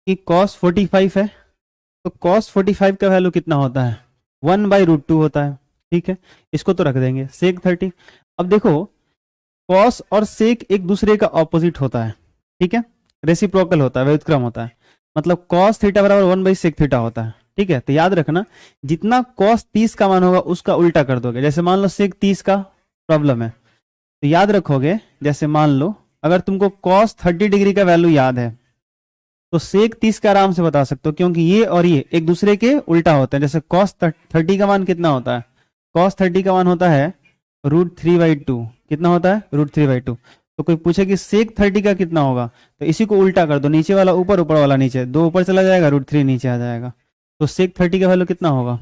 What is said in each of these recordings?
कि cos 45 है, तो cos 45 का वैल्यू कितना होता है, 1/√2 होता है। ठीक है, इसको तो रख देंगे। sec 30, अब देखो cos और sec एक दूसरे का ऑपोजिट होता है। ठीक है, रेसिप्रोकल होता है, व्युत्क्रम होता है। मतलब cos थीटा बराबर 1/sec थीटा होता है। ठीक है, तो याद रखना जितना cos 30 का मान होगा उसका उल्टा कर दोगे। जैसे मान लो sec 30 का प्रॉब्लम है, तो याद रखोगे, जैसे मान लो अगर तुमको cos 30 डिग्री का वैल्यू याद है तो sec 30 का आराम से बता सकते हो, क्योंकि ये और ये एक दूसरे के उल्टा होते हैं। जैसे cos 30 का मान कितना होता है, cos 30 का मान होता है √3/2। कितना होता है, √3/2। तो कोई पूछे कि sec 30 का कितना होगा, तो इसी को उल्टा कर दो, नीचे वाला ऊपर, ऊपर वाला नीचे, 2 ऊपर चला जाएगा, √3 नीचे आ जाएगा। तो sec 30 का वैल्यू कितना होगा,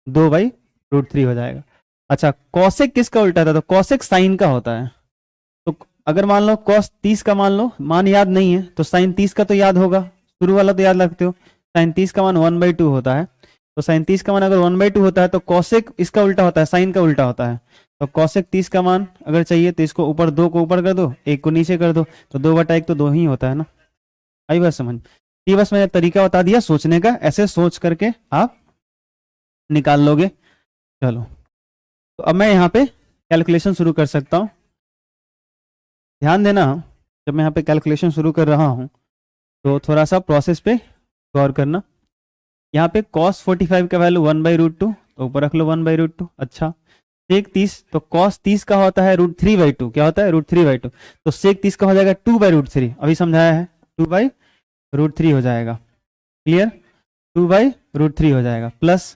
2/√3 हो जाएगा। अच्छा, cosec किसका उल्टा था, तो cosec साइन का होता है। तो अगर मान लो cos 30 का मान लो मान याद नहीं है, तो sin 30 का तो याद होगा, शुरू वाला तो याद रखते हो। sin 30 का मान 1/2 होता है, तो sin 30 का मान अगर 1/2 होता है तो cosec इसका उल्टा होता है, sin का उल्टा होता है। तो cosec 30 का मान अगर चाहिए तो इसको ऊपर, 2 को ऊपर कर दो, 1 को नीचे कर दो, तो 2/1 तो 2 ही होता है ना। आई बात समझ, ये बस मैंने तरीका बता दिया सोचने का, ऐसे सोच करके आप निकाल लोगे। चलो, तो अब मैं यहाँ पे कैलकुलेशन शुरू कर सकता हूँ। ध्यान देना, जब मैं यहाँ पे कैलकुलेशन शुरू कर रहा हूँ तो थोड़ा सा प्रोसेस पे गौर करना। यहाँ पे cos 45 का वैल्यू 1/√2, तो ऊपर रख लो 1/√2। अच्छा, sec 30, तो cos 30 का होता है √3/2। क्या होता है, √3/2। तो sec 30 का हो जाएगा 2/√3, अभी समझाया है, 2/√3 हो जाएगा। क्लियर, 2/√3 हो जाएगा। प्लस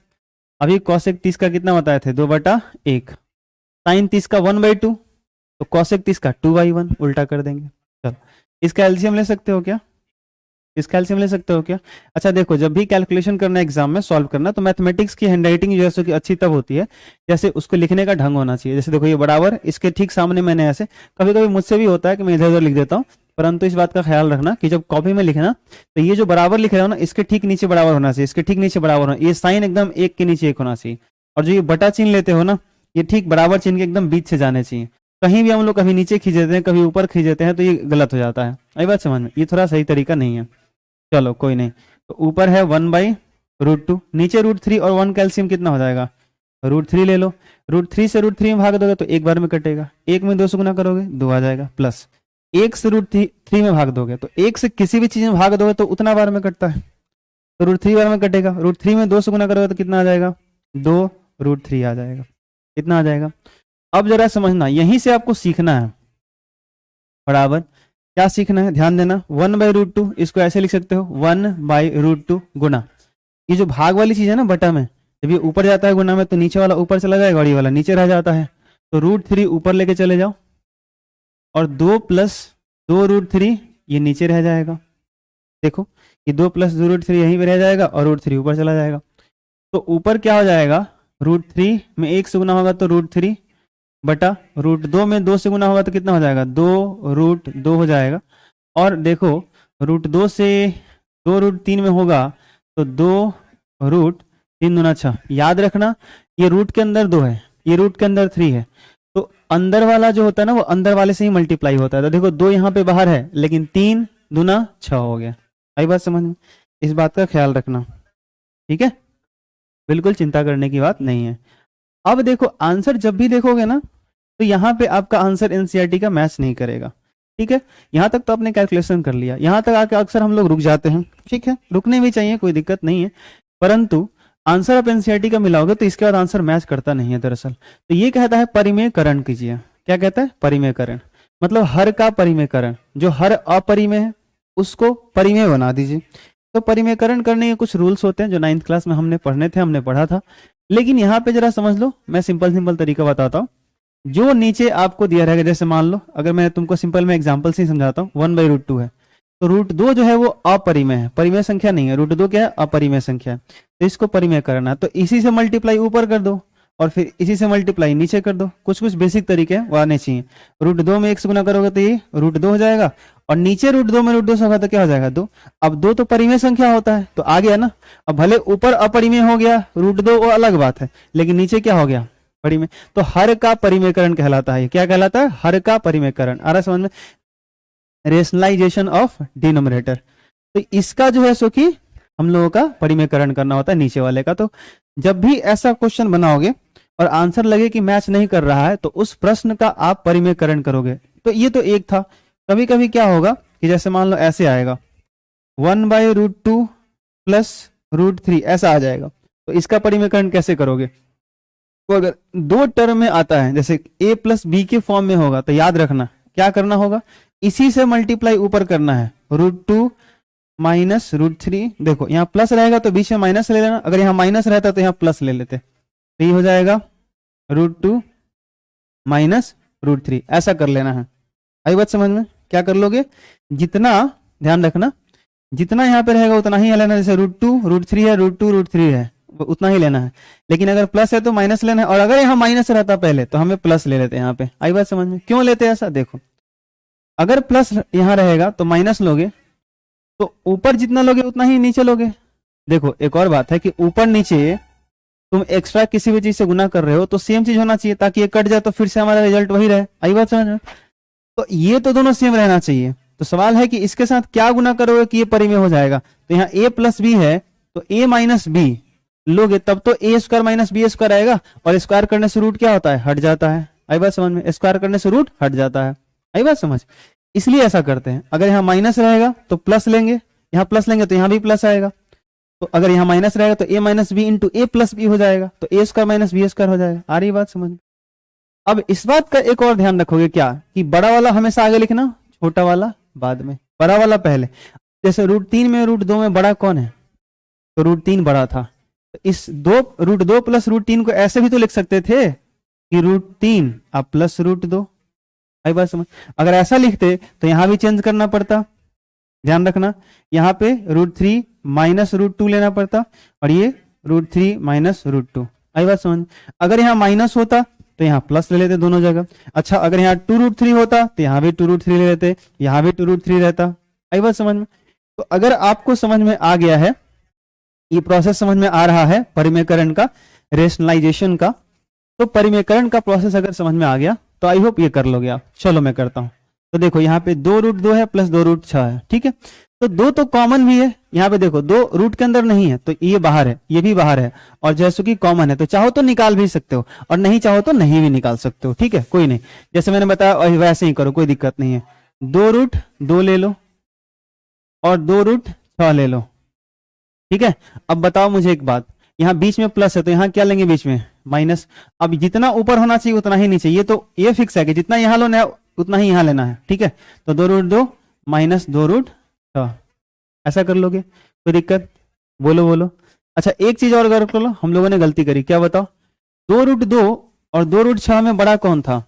अभी cosec 30 का कितना बताए थे, 2/1। sin 30 का 1/2, तो cosec 30 का 2/1, उल्टा कर देंगे। चलो, इसका एलसीएम ले सकते हो क्या, इसका एलसीएम ले सकते हो क्या। अच्छा देखो, जब भी कैलकुलेशन करना है एग्जाम में सॉल्व करना, तो मैथमेटिक्स की हैंडराइटिंग जो है कि अच्छी तब होती है जैसे उसको लिखने का ढंग होना चाहिए। जैसे देखो ये बराबर, इसके ठीक सामने मैंने ऐसे, कभी कभी मुझसे भी होता है कि मैं इधर उधर लिख देता हूँ, परंतु इस बात का ख्याल रखना कि जब कॉपी में लिखना तो ये जो बराबर लिख रहे हो ना, इसके ठीक नीचे बराबर होना चाहिए, इसके ठीक नीचे बराबर होना, ये साइन एकदम एक के नीचे एक होना चाहिए। और जो ये बटा चिन्ह लेते हो ना, ये ठीक बराबर चिन्ह के एकदम बीच से जाने चाहिए। कहीं भी हम लोग कभी नीचे खींच देते हैं, कभी ऊपर खींच देते हैं, तो ये गलत हो जाता है। आई बात समझ में, ये थोड़ा सही तरीका नहीं है। चलो कोई नहीं, तो ऊपर है 1/√2, नीचे √3 और 1 कैल्शियम कितना हो जाएगा, √3 ले लो। √3 से √3 में भाग दोगे तो एक बार में कटेगा, 1 में 2 से गुना करोगे 2 आ जाएगा। प्लस 1 से √3 में भाग दोगे तो 1 से किसी भी चीज में भाग दोगे तो उतना बार में कटता है, तो √3 बार में कटेगा। √3 में 2 से गुना करोगे तो कितना आ जाएगा, 2√3 आ जाएगा। कितना आ जाएगा, अब जरा समझना, यहीं से आपको सीखना है बराबर। क्या सीखना है, ध्यान देना, 1/√2 इसको ऐसे लिख सकते हो, 1/√2 गुना, ये जो भाग वाली चीज है ना बटा में, जब ये ऊपर जाता है गुना में तो नीचे वाला ऊपर चला जाएगा और ये वाला नीचे रह जाता है, तो √3 ऊपर लेके चले जाओ और 2 + 2√3 ये नीचे रह जाएगा। देखो ये 2 + 2√3 यहीं पे रह जाएगा और √3 ऊपर चला जाएगा। तो ऊपर क्या हो जाएगा, √3 में 1 से गुना होगा तो √3 बटा √2 में 2 से गुना होगा तो कितना हो जाएगा, 2√2 हो जाएगा। और देखो √2 से 2√3 में होगा तो 2√3 दूना 6। याद रखना ये रूट के अंदर 2 है, ये रूट के अंदर 3 है, तो अंदर वाला जो होता है ना वो अंदर वाले से ही मल्टीप्लाई होता है। तो देखो 2 यहाँ पे बाहर है, लेकिन 3 दूना 6 हो गया। आई बात समझ में, इस बात का ख्याल रखना, ठीक है, बिल्कुल चिंता करने की बात नहीं है। अब देखो आंसर जब भी देखोगे ना तो यहाँ पे आपका आंसर एनसीईआरटी का मैच नहीं करेगा। ठीक है, यहाँ तक तो आपने कैलकुलेशन कर लिया, यहाँ तक आके अक्सर हम लोग रुक जाते हैं। ठीक है, रुकने भी चाहिए, कोई दिक्कत नहीं है, परंतु आंसर आप एनसीईआरटी का मिलाओगे तो इसके बाद आंसर मैच करता नहीं है दरअसल। तो ये कहता है परिमेयकरण कीजिए। क्या कहता है, परिमेयकरण, मतलब हर का परिमेयकरण, जो हर अपरिमेय है उसको परिमेय बना दीजिए। तो परिमेयकरण करने के कुछ रूल्स होते हैं जो 9th क्लास में हमने पढ़ा था, लेकिन यहाँ पे जरा समझ लो, मैं सिंपल तरीका बताता हूँ। जो नीचे आपको दिया रहेगा, जैसे मान लो अगर मैं तुमको सिंपल में एग्जांपल से ही समझाता हूँ, 1/√2 है, तो √2 जो है वो अपरिमेय है, परिमेय संख्या नहीं है। √2 क्या है, अपरिमेय संख्या है, तो इसको परिमेय करना है, तो इसी से मल्टीप्लाई ऊपर कर दो और फिर इसी से मल्टीप्लाई नीचे कर दो। कुछ बेसिक तरीके वो आने चाहिए। √2 में 1 से गुना करोगे तो ये √2 हो जाएगा, और नीचे √2 में √2 से होगा तो क्या हो जाएगा, 2। अब 2 तो परिमेय संख्या होता है तो आ गया ना। अब भले ऊपर अपरिमेय हो गया √2 वो अलग बात है, लेकिन नीचे क्या हो गया, परिमेय। तो हर का परिमेयकरण कहलाता है। क्या कहलाता है, हर का परिमेयकरण। आ रहा समझ में, रेशनलाइजेशन ऑफ डिनोमिनेटर। तो इसका जो है सो कि हम लोगों का परिमेयकरण करना होता है नीचे वाले का। तो जब भी ऐसा क्वेश्चन बनाओगे और आंसर लगे कि मैच नहीं कर रहा है तो उस प्रश्न का आप परिमेयकरण करोगे। तो ये तो एक था। कभी कभी क्या होगा कि जैसे मान लो ऐसे आएगा 1/√2 प्लस √3 ऐसा आ जाएगा, तो इसका परिमेयकरण कैसे करोगे? तो अगर दो टर्म में आता है जैसे a प्लस बी के फॉर्म में होगा तो याद रखना क्या करना होगा, इसी से मल्टीप्लाई ऊपर करना है, √2 माइनस √3। देखो यहाँ प्लस रहेगा तो बीच में माइनस ले लेना, अगर यहाँ माइनस रहता तो यहाँ प्लस ले लेते, तो ये हो जाएगा √2 माइनस √3। ऐसा कर लेना है। आई बात समझ में? क्या कर लोगे, जितना ध्यान रखना जितना यहाँ पे रहेगा उतना ही लेना, जैसे √2 √3 है, √2 √3 है, उतना ही लेना है। लेकिन अगर प्लस है तो माइनस लेना है, और अगर यहाँ माइनस रहता पहले तो हमें प्लस ले लेते हैं यहाँ पे। आई बात समझ में? क्यों लेते हैं ऐसा, देखो अगर प्लस यहाँ रहेगा तो माइनस लोगे तो ऊपर जितना लोगे उतना ही नीचे लोगे। देखो एक और बात है कि ऊपर नीचे तुम एक्स्ट्रा किसी भी चीज से गुना कर रहे हो तो सेम चीज होना चाहिए, ताकि ये कट जाए तो फिर से हमारा रिजल्ट वही रहे। आई बात समझ में? तो ये तो दोनों सेम रहना चाहिए। तो सवाल है कि इसके साथ क्या गुना करोगे कि ये परिमेय हो जाएगा। तो यहाँ a प्लस बी है तो a माइनस बी लोगे तब तो a square minus B square आएगा, और स्क्वायर करने से रूट क्या होता है, हट जाता है। आई बात समझ में? स्क्वायर करने से रूट हट जाता है। आई बात समझ? इसलिए ऐसा करते हैं। अगर यहाँ माइनस रहेगा तो प्लस लेंगे, यहाँ प्लस लेंगे तो यहाँ भी प्लस आएगा। तो अगर यहाँ माइनस रहेगा तो a minus B into a plus B हो जाएगा, तो a square minus B square हो जाएगा। आ रही बात समझ में? अब इस बात का एक और ध्यान रखोगे क्या, कि बड़ा वाला हमेशा आगे लिखना, छोटा वाला बाद में, बड़ा वाला पहले। जैसे √3 में √2 में बड़ा कौन है, तो √3 बड़ा था। तो इस √2 प्लस √3 को ऐसे भी तो लिख सकते थे कि √3 अब प्लस √2। आई बात समझ? अगर ऐसा लिखते तो यहां भी चेंज करना पड़ता। ध्यान रखना यहाँ पे √3 माइनस √2 लेना पड़ता, और ये √3 माइनस √2। आई बात समझ? अगर यहाँ माइनस होता तो यहाँ प्लस ले लेते दोनों जगह। अच्छा अगर यहाँ 2√3 होता तो यहाँ भी 2√3 ले लेते, यहाँ भी 2√3 रहता। आई बात समझ में? तो अगर आपको समझ में आ गया है, ये प्रोसेस समझ में आ रहा है परिमेयकरण का, रेशनलाइजेशन का, तो परिमेयकरण का प्रोसेस अगर समझ में आ गया तो आई होप ये कर लोगे आप। चलो मैं करता हूं। तो देखो यहाँ पे 2√2 है प्लस 2√6 है, ठीक है। तो 2 तो कॉमन भी है, यहाँ पे देखो 2 रूट के अंदर नहीं है तो ये बाहर है, ये भी बाहर है, और जैसे कि कॉमन है तो चाहो तो निकाल भी सकते हो, और नहीं चाहो तो नहीं भी निकाल सकते हो। ठीक है, कोई नहीं, जैसे मैंने बताया वैसे ही करो, कोई दिक्कत नहीं है। 2√2 ले लो और 2√6 ले लो, ठीक है। अब बताओ मुझे एक बात, यहाँ बीच में प्लस है तो यहाँ क्या लेंगे, बीच में माइनस। अब जितना ऊपर होना चाहिए उतना ही नीचे, ये तो ये फिक्स है कि जितना यहाँ लो ना उतना ही यहाँ लेना है, ठीक है। तो 2√2 माइनस 2√6 ऐसा कर लोगे, कोई दिक्कत? बोलो बोलो। अच्छा एक चीज और कर लो, हम लोगों ने गलती करी, क्या बताओ? 2√2 और 2√6 में बड़ा कौन था?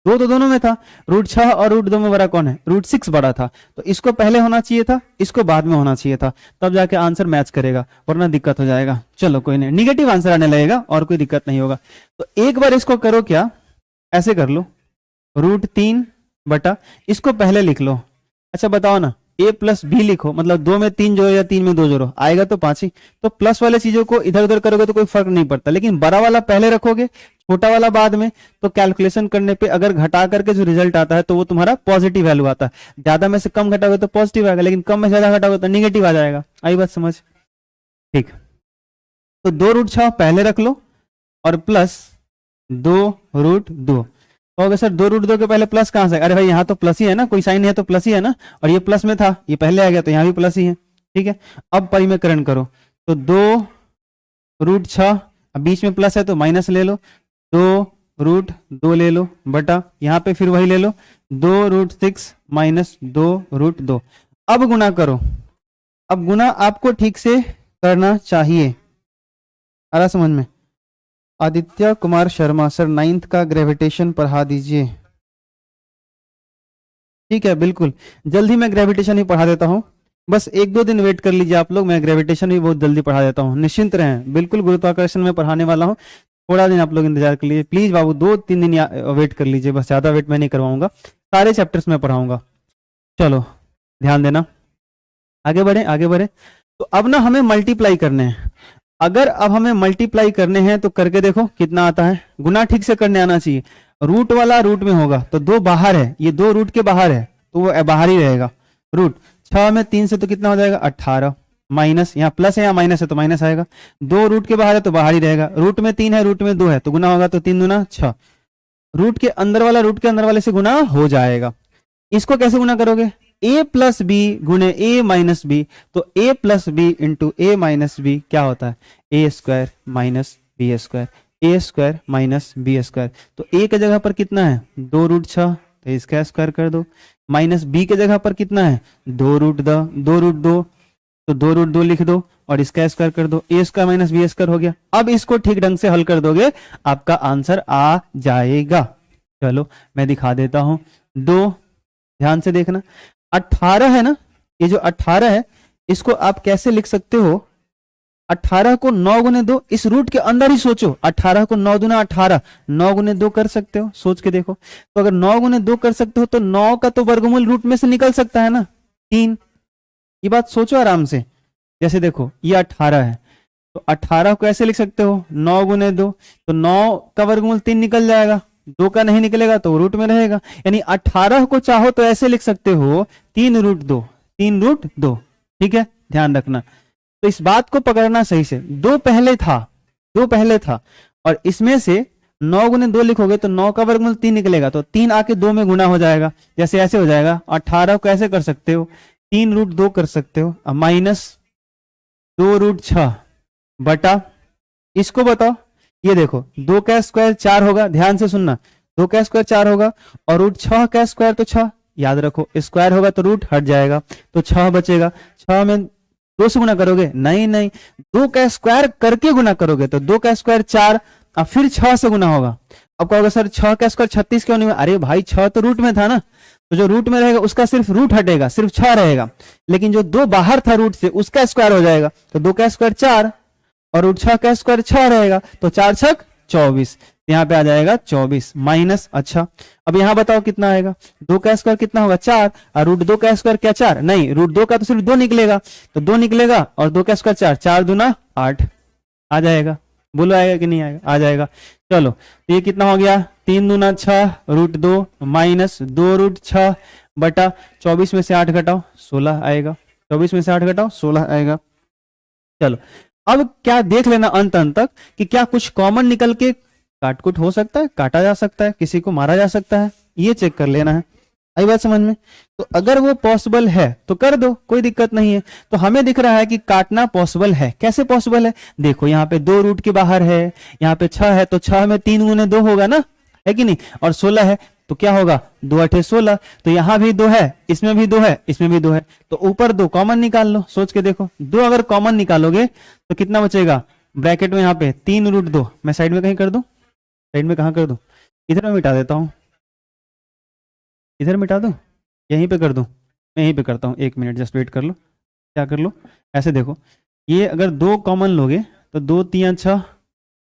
2 तो दोनों में था, √6 और √2 में बड़ा कौन है? √6 बड़ा था। तो इसको पहले होना चाहिए था, इसको बाद में होना चाहिए था, तब जाके आंसर मैच करेगा, वरना दिक्कत हो जाएगा। चलो कोई नहीं, निगेटिव आंसर आने लगेगा और कोई दिक्कत नहीं होगा। तो एक बार इसको करो, क्या ऐसे कर लो, √3 बटा, इसको पहले लिख लो। अच्छा बताओ ना, a प्लस बी लिखो, मतलब 2 में 3 जोड़ो या 3 में 2 जोड़ो, आएगा तो 5 ही। तो प्लस वाले चीजों को इधर उधर करोगे तो कोई फर्क नहीं पड़ता, लेकिन बड़ा वाला पहले रखोगे, छोटा वाला बाद में, तो कैलकुलेशन करने पे अगर घटा करके जो रिजल्ट आता है तो वो तुम्हारा पॉजिटिव वैल्यू आता है। ज्यादा में से कम घटाओगे तो पॉजिटिव आएगा, लेकिन कम में ज्यादा घटाओगे तो निगेटिव आ जाएगा। आई बात समझ? ठीक, तो 2√6 पहले रख लो और प्लस 2√2। तो सर 2√2 के पहले प्लस कहां से? अरे भाई यहाँ तो प्लस ही है ना, कोई साइन है तो प्लस ही है ना, और ये प्लस में था, ये पहले आ गया तो यहाँ भी प्लस ही है, ठीक है। अब परिमेयकरण करो, तो 2√6, अब बीच में प्लस है तो माइनस ले लो, 2√2 ले लो बटा, यहाँ पे फिर वही ले लो, 2√6 माइनस 2√2। अब गुना करो, अब गुना आपको ठीक से करना चाहिए, आ रहा समझ में? आदित्य कुमार शर्मा सर 9th का ग्रेविटेशन पढ़ा दीजिए। ठीक है, बिल्कुल जल्द ही मैं ग्रेविटेशन ही पढ़ा देता हूँ, बस 1-2 दिन वेट कर लीजिए आप लोग, मैं ग्रेविटेशन भी बहुत जल्दी पढ़ा देता हूँ, निश्चिंत रहें। बिल्कुल गुरुत्वाकर्षण में पढ़ाने वाला हूँ, थोड़ा दिन आप लोग इंतजार कर लीजिए प्लीज बाबू, 2-3 दिन वेट कर लीजिए, बस ज्यादा वेट मैं नहीं करवाऊंगा, सारे चैप्टर्स में पढ़ाऊंगा। चलो ध्यान देना, आगे बढ़े आगे बढ़े। तो अब ना हमें मल्टीप्लाई करने हैं, अगर अब हमें मल्टीप्लाई करने हैं तो करके देखो कितना आता है। गुना ठीक से करने आना चाहिए, रूट वाला रूट में होगा तो 2 बाहर है, ये 2 रूट के बाहर है तो वो बाहर ही रहेगा, रूट 6 में 3 से तो कितना हो जाएगा 18, माइनस यहाँ प्लस है यहाँ माइनस है तो माइनस आएगा, 2 रूट के बाहर है तो बाहर ही रहेगा, रूट में 3 है रूट में 2 है तो गुना होगा, तो 3 दूना 6, रूट के अंदर वाला रूट के अंदर वाले से गुना हो जाएगा। इसको कैसे गुना करोगे, a प्लस बी गुने a माइनस बी, तो a plus B into A minus B क्या होता है A square minus B square, A square minus B square. तो a के जगह पर कितना है 2 रूट 6 तो इसका स्क्वायर कर दो, माइनस b के जगह पर कितना है 2 रूट 2 तो 2 रूट 2 लिख दो और इसका स्क्वायर कर दो, ए स्क्वायर माइनस बी स्क्वायर हो गया। अब इसको ठीक ढंग से हल कर दोगे आपका आंसर आ जाएगा। चलो मैं दिखा देता हूं, 2 ध्यान से देखना, 18 है ना, ये जो 18 है इसको आप कैसे लिख सकते हो, 18 को 9 गुने 2, इस रूट के अंदर ही सोचो, 18 को 9 दूना 18, 9 गुने 2 कर सकते हो, सोच के देखो। तो अगर 9 गुने 2 कर सकते हो तो 9 का तो वर्गमूल रूट में से निकल सकता है ना 3, ये बात सोचो आराम से। जैसे देखो ये 18 है तो 18 को ऐसे लिख सकते हो 9 गुने 2, तो 9 का वर्गमूल 3 निकल जाएगा, 2 का नहीं निकलेगा तो रूट में रहेगा, यानी 18 को चाहो तो ऐसे लिख सकते हो 3 रूट 2, 3 रूट 2, ठीक है, ध्यान रखना। तो इस बात को पकड़ना सही से, 2 पहले था और इसमें से 9 गुने 2 लिखोगे तो 9 का वर्गमूल 3 निकलेगा, तो 3 आके 2 में गुना हो जाएगा, जैसे ऐसे हो जाएगा। 18 को ऐसे कर सकते हो 3 रूट 2 कर सकते हो, माइनस 2 रूट 6 बटा, इसको बताओ, ये देखो 2 का स्क्वायर 4 होगा, ध्यान से सुनना, 2 का स्क्वायर 4 होगा और रूट 6 का स्क्वायर तो 6, याद रखो स्क्वायर होगा तो रूट हट जाएगा तो 6 बचेगा। 6 में 2 से गुना करोगे, नहीं 2 का स्क्वायर करके गुना करोगे तो 2 का स्क्वायर 4 और फिर 6 से गुना होगा। अब कहोगे सर 6 का स्क्वायर 36 क्यों नहीं हुआ, अरे भाई 6 तो रूट में था ना, तो जो रूट में रहेगा उसका सिर्फ रूट हटेगा, सिर्फ 6 रहेगा, लेकिन जो 2 बाहर था रूट से उसका स्क्वायर हो जाएगा, तो 2 का स्क्वायर 4 और रूट 6 का स्क्वायर 6 रहेगा, तो 4 छक 24, यहाँ पे आ जाएगा 24 माइनस। अच्छा अब यहाँ बताओ कितना आएगा, 2 का स्क्वायर कितना होगा 4 और रूट 2 का स्क्वायर क्या 4, नहीं रूट 2 का तो सिर्फ 2 निकलेगा, तो 2 निकलेगा और 2 का स्क्वायर 4, 4 दूना 8 आ जाएगा, बोलो आएगा कि नहीं आएगा, आ जाएगा। चलो तो ये कितना हो गया 3 दूना 6 रूट 2 माइनस 2 रूट 6 बटा 24 में से 8 घटाओ 16 आएगा, 24 में से 8 घटाओ 16 आएगा। चलो अब क्या देख लेना अंत तक कि क्या कुछ कॉमन निकल के काटकुट हो सकता है, काटा जा सकता है, किसी को मारा जा सकता है, ये चेक कर लेना है। आई बात समझ में, तो अगर वो पॉसिबल है तो कर दो, कोई दिक्कत नहीं है। तो हमें दिख रहा है कि काटना पॉसिबल है, कैसे पॉसिबल है, देखो यहाँ पे 2 रूट के बाहर है, यहाँ पे 6 है तो 6 में 3 गुने 2 होगा ना, है कि नहीं, और 16 है तो क्या होगा 2 8 16, तो यहाँ भी 2 है, इसमें भी 2 है, इसमें भी 2 है, तो ऊपर 2 कॉमन निकाल लो, सोच के देखो 2 अगर कॉमन निकालोगे तो कितना बचेगा, ब्रैकेट में यहाँ पे 3 रूट 2, मैं साइड में कहीं कर दूं, साइड में कहाँ कर दूं, इधर मैं मिटा देता हूँ, इधर मिटा दूं, यहीं पे कर दूं, मैं यहीं पे करता हूँ, 1 मिनट जस्ट वेट कर लो। क्या कर लो, ऐसे देखो, ये अगर 2 कॉमन लोगे तो 2 3 6,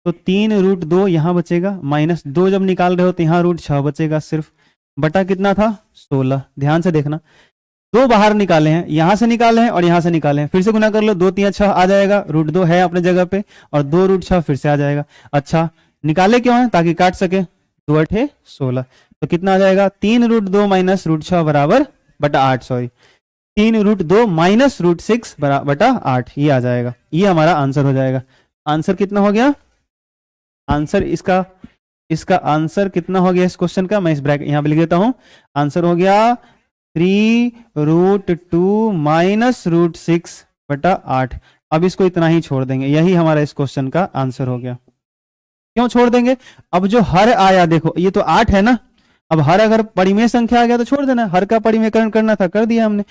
तो 3 रूट 2 यहाँ बचेगा, माइनस 2 जब निकाल रहे हो तो यहाँ रूट 6 बचेगा सिर्फ, बटा कितना था 16, ध्यान से देखना 2 बाहर निकाले हैं, यहाँ से निकाले हैं और यहाँ से निकाले हैं, फिर से गुना कर लो, 2 3 6 आ जाएगा, रूट 2 है अपने जगह पे और 2 रूट 6 फिर से आ जाएगा। अच्छा निकाले क्यों है, ताकि काट सके, 2 8 16, तो कितना आ जाएगा 3 रूट 2 माइनस रूट 6 बराबर बटा 8, सॉरी 3 रूट 2 माइनस रूट 6 बटा 8, ये आ जाएगा, ये हमारा आंसर हो जाएगा। आंसर कितना हो गया, आंसर इसका आंसर कितना हो गया इस क्वेश्चन का, मैं इस ब्रैकेट यहाँ पे लिख देता हूं, आंसर हो गया 3 रूट 2 माइनस रूट 6 बटा 8। अब इसको इतना ही छोड़ देंगे, यही हमारा इस क्वेश्चन का आंसर हो गया। क्यों छोड़ देंगे, अब जो हर आया देखो ये तो 8 है ना, अब हर अगर परिमेय संख्या आ गया तो छोड़ देना, हर का परिमेयकरण करना था कर दिया हमने,